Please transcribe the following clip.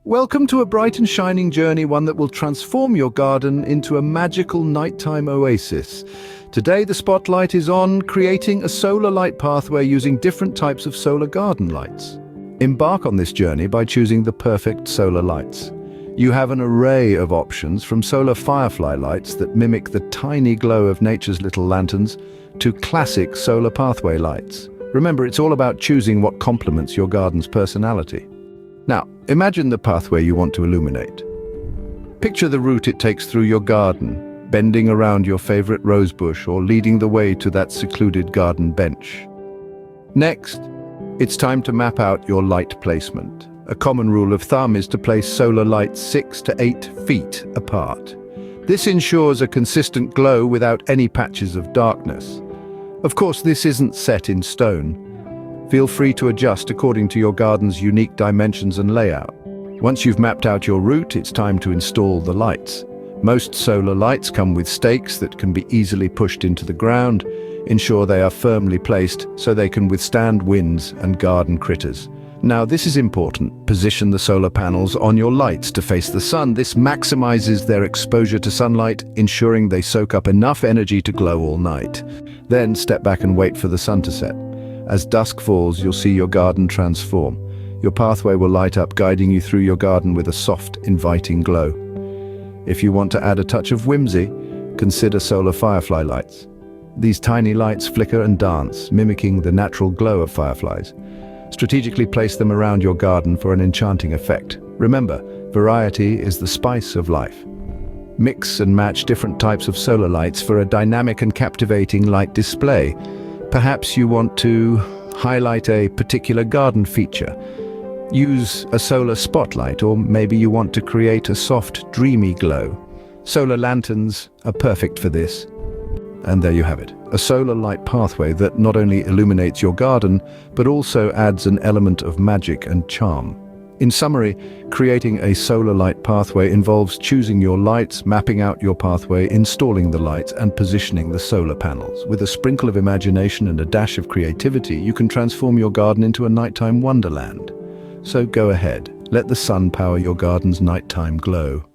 Welcome to a bright and shining journey, one that will transform your garden into a magical nighttime oasis. Today the spotlight is on creating a solar light pathway using different types of solar garden lights. Embark on this journey by choosing the perfect solar lights. You have an array of options, from solar firefly lights that mimic the tiny glow of nature's little lanterns to classic solar pathway lights. Remember, it's all about choosing what complements your garden's personality. Now, imagine the pathway you want to illuminate. Picture the route it takes through your garden, bending around your favorite rosebush or leading the way to that secluded garden bench. Next, it's time to map out your light placement. A common rule of thumb is to place solar lights 6 to 8 feet apart. This ensures a consistent glow without any patches of darkness. Of course, this isn't set in stone. Feel free to adjust according to your garden's unique dimensions and layout. Once you've mapped out your route, it's time to install the lights. Most solar lights come with stakes that can be easily pushed into the ground. Ensure they are firmly placed so they can withstand winds and garden critters. Now, this is important. Position the solar panels on your lights to face the sun. This maximizes their exposure to sunlight, ensuring they soak up enough energy to glow all night. Then step back and wait for the sun to set. As dusk falls, you'll see your garden transform. Your pathway will light up, guiding you through your garden with a soft, inviting glow. If you want to add a touch of whimsy, consider solar firefly lights. These tiny lights flicker and dance, mimicking the natural glow of fireflies. Strategically place them around your garden for an enchanting effect. Remember, variety is the spice of life. Mix and match different types of solar lights for a dynamic and captivating light display. Perhaps you want to highlight a particular garden feature. Use a solar spotlight, or maybe you want to create a soft, dreamy glow. Solar lanterns are perfect for this. And there you have it, a solar light pathway that not only illuminates your garden, but also adds an element of magic and charm. In summary, creating a solar light pathway involves choosing your lights, mapping out your pathway, installing the lights, and positioning the solar panels. With a sprinkle of imagination and a dash of creativity, you can transform your garden into a nighttime wonderland. So go ahead, let the sun power your garden's nighttime glow.